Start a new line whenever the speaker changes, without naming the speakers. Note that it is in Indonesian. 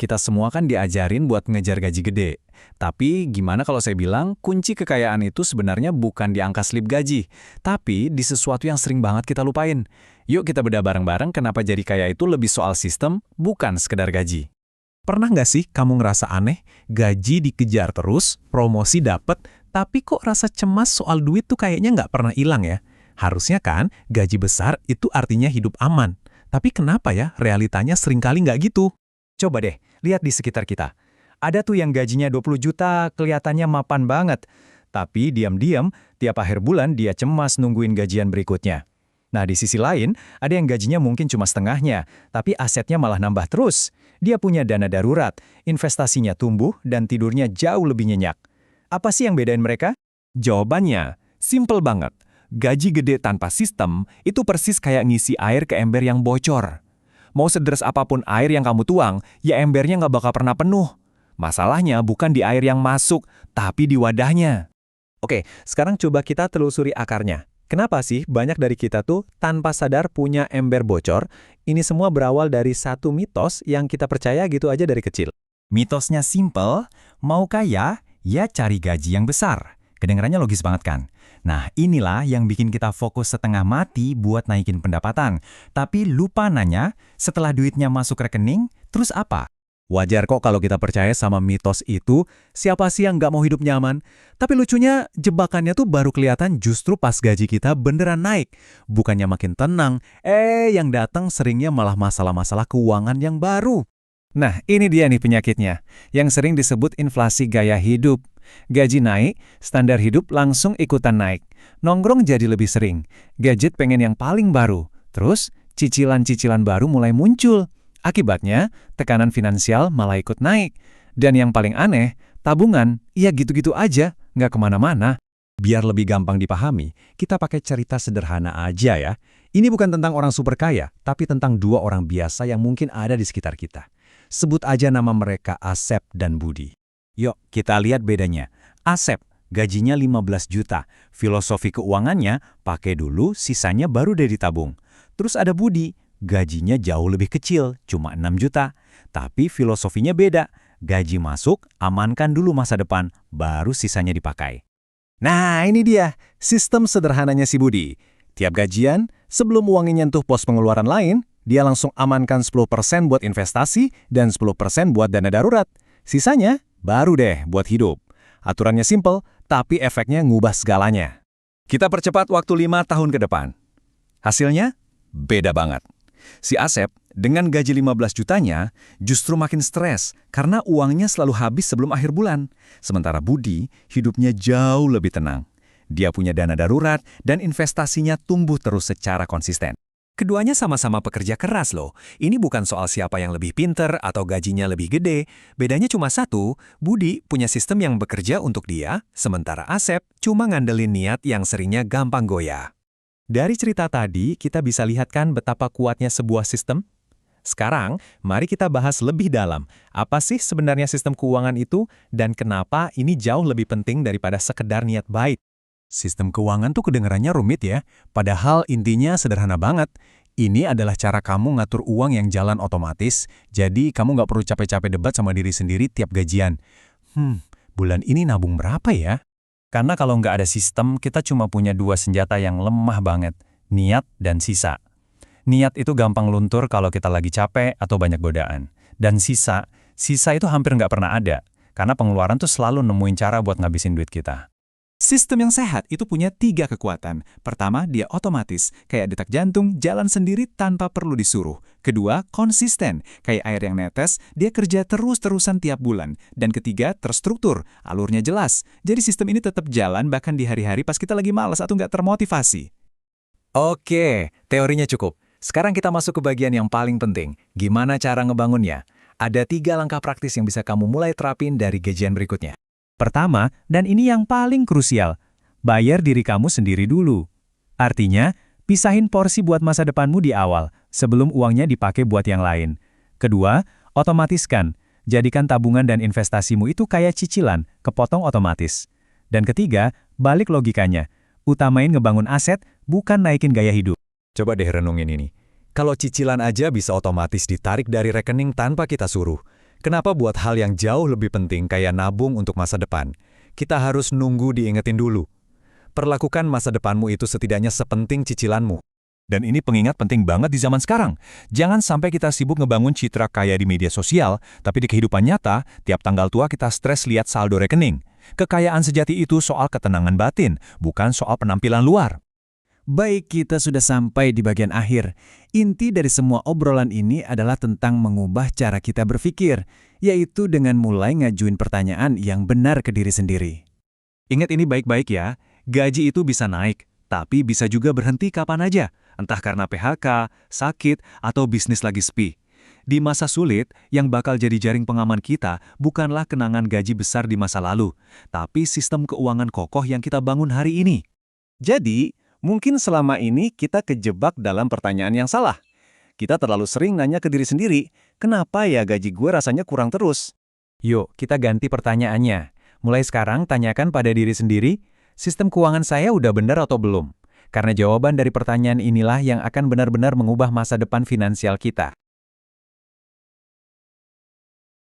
kita semua kan diajarin buat ngejar gaji gede. Tapi gimana kalau saya bilang kunci kekayaan itu sebenarnya bukan di angka slip gaji, tapi di sesuatu yang sering banget kita lupain. Yuk kita bedah bareng-bareng kenapa jadi kaya itu lebih soal sistem, bukan sekedar gaji.
Pernah nggak sih kamu ngerasa aneh, gaji dikejar terus, promosi dapet, tapi kok rasa cemas soal duit tuh kayaknya nggak pernah hilang ya? Harusnya kan gaji besar itu artinya hidup aman. Tapi kenapa ya realitanya seringkali nggak gitu?
Coba deh, lihat di sekitar kita. Ada tuh yang gajinya 20 juta, kelihatannya mapan banget. Tapi diam-diam, tiap akhir bulan dia cemas nungguin gajian berikutnya. Nah, di sisi lain, ada yang gajinya mungkin cuma setengahnya, tapi asetnya malah nambah terus. Dia punya dana darurat, investasinya tumbuh, dan tidurnya jauh lebih nyenyak. Apa sih yang bedain mereka?
Jawabannya, simple banget. Gaji gede tanpa sistem itu persis kayak ngisi air ke ember yang bocor. Mau sederas apapun air yang kamu tuang, ya embernya nggak bakal pernah penuh. Masalahnya bukan di air yang masuk, tapi di wadahnya.
Oke, sekarang coba kita telusuri akarnya. Kenapa sih banyak dari kita tuh tanpa sadar punya ember bocor? Ini semua berawal dari satu mitos yang kita percaya gitu aja dari kecil.
Mitosnya simple, mau kaya, ya cari gaji yang besar. Kedengarannya logis banget kan? Nah, inilah yang bikin kita fokus setengah mati buat naikin pendapatan. Tapi lupa nanya, setelah duitnya masuk rekening, terus apa?
Wajar kok kalau kita percaya sama mitos itu, siapa sih yang nggak mau hidup nyaman? Tapi lucunya, jebakannya tuh baru kelihatan justru pas gaji kita beneran naik. Bukannya makin tenang, yang datang seringnya malah masalah-masalah keuangan yang baru.
Nah, ini dia nih penyakitnya, yang sering disebut inflasi gaya hidup. Gaji naik, standar hidup langsung ikutan naik. Nongkrong jadi lebih sering, gadget pengen yang paling baru. Terus, cicilan-cicilan baru mulai muncul. Akibatnya, tekanan finansial malah ikut naik. Dan yang paling aneh, tabungan, ya gitu-gitu aja, nggak kemana-mana.
Biar lebih gampang dipahami, kita pakai cerita sederhana aja ya. Ini bukan tentang orang super kaya, tapi tentang dua orang biasa yang mungkin ada di sekitar kita. Sebut aja nama mereka Asep dan Budi.
Yuk, kita lihat bedanya. Asep, gajinya 15 juta. Filosofi keuangannya, pakai dulu, sisanya baru deh ditabung. Terus ada Budi, gajinya jauh lebih kecil, cuma 6 juta. Tapi filosofinya beda. Gaji masuk, amankan dulu masa depan, baru sisanya dipakai.
Nah, ini dia, sistem sederhananya si Budi. Tiap gajian, sebelum uangnya nyentuh pos pengeluaran lain, dia langsung amankan 10% buat investasi dan 10% buat dana darurat. Sisanya, baru deh buat hidup. Aturannya simple, tapi efeknya ngubah segalanya. Kita percepat waktu 5 tahun ke depan. Hasilnya, beda banget. Si Asep, dengan gaji 15 jutanya, justru makin stres karena uangnya selalu habis sebelum akhir bulan. Sementara Budi, hidupnya jauh lebih tenang. Dia punya dana darurat dan investasinya tumbuh terus secara konsisten.
Keduanya sama-sama pekerja keras loh. Ini bukan soal siapa yang lebih pinter atau gajinya lebih gede. Bedanya cuma satu, Budi punya sistem yang bekerja untuk dia, sementara Asep cuma ngandelin niat yang seringnya gampang goyah. Dari cerita tadi, kita bisa lihat kan betapa kuatnya sebuah sistem? Sekarang, mari kita bahas lebih dalam. Apa sih sebenarnya sistem keuangan itu dan kenapa ini jauh lebih penting daripada sekedar niat baik?
Sistem keuangan tuh kedengarannya rumit ya, padahal intinya sederhana banget. Ini adalah cara kamu ngatur uang yang jalan otomatis, jadi kamu nggak perlu capek-capek debat sama diri sendiri tiap gajian. Bulan ini nabung berapa ya?
Karena kalau nggak ada sistem, kita cuma punya dua senjata yang lemah banget, niat dan sisa. Niat itu gampang luntur kalau kita lagi capek atau banyak godaan. Dan sisa itu hampir nggak pernah ada, karena pengeluaran tuh selalu nemuin cara buat ngabisin duit kita.
Sistem yang sehat itu punya 3 kekuatan. Pertama, dia otomatis, kayak detak jantung, jalan sendiri tanpa perlu disuruh. Kedua, konsisten, kayak air yang netes, dia kerja terus-terusan tiap bulan. Dan ketiga, terstruktur, alurnya jelas. Jadi sistem ini tetap jalan bahkan di hari-hari pas kita lagi malas atau nggak termotivasi.
Oke, teorinya cukup. Sekarang kita masuk ke bagian yang paling penting. Gimana cara ngebangunnya? Ada 3 langkah praktis yang bisa kamu mulai terapin dari gajian berikutnya.
Pertama, dan ini yang paling krusial, bayar diri kamu sendiri dulu. Artinya, pisahin porsi buat masa depanmu di awal, sebelum uangnya dipakai buat yang lain. Kedua, otomatiskan. Jadikan tabungan dan investasimu itu kayak cicilan, kepotong otomatis. Dan ketiga, balik logikanya. Utamain ngebangun aset, bukan naikin gaya hidup.
Coba deh renungin ini. Kalau cicilan aja bisa otomatis ditarik dari rekening tanpa kita suruh.
Kenapa buat hal yang jauh lebih penting kayak nabung untuk masa depan? Kita harus nunggu diingetin dulu. Perlakukan masa depanmu itu setidaknya sepenting cicilanmu.
Dan ini pengingat penting banget di zaman sekarang. Jangan sampai kita sibuk ngebangun citra kaya di media sosial, tapi di kehidupan nyata, tiap tanggal tua kita stres lihat saldo rekening. Kekayaan sejati itu soal ketenangan batin, bukan soal penampilan luar.
Baik, kita sudah sampai di bagian akhir. Inti dari semua obrolan ini adalah tentang mengubah cara kita berpikir, yaitu dengan mulai ngajuin pertanyaan yang benar ke diri sendiri.
Ingat ini baik-baik ya, gaji itu bisa naik, tapi bisa juga berhenti kapan aja, entah karena PHK, sakit, atau bisnis lagi sepi. Di masa sulit, yang bakal jadi jaring pengaman kita bukanlah kenangan gaji besar di masa lalu, tapi sistem keuangan kokoh yang kita bangun hari ini.
Jadi, mungkin selama ini kita kejebak dalam pertanyaan yang salah. Kita terlalu sering nanya ke diri sendiri, kenapa ya gaji gue rasanya kurang terus?
Yuk, kita ganti pertanyaannya. Mulai sekarang, tanyakan pada diri sendiri, sistem keuangan saya udah benar atau belum? Karena jawaban dari pertanyaan inilah yang akan benar-benar mengubah masa depan finansial kita.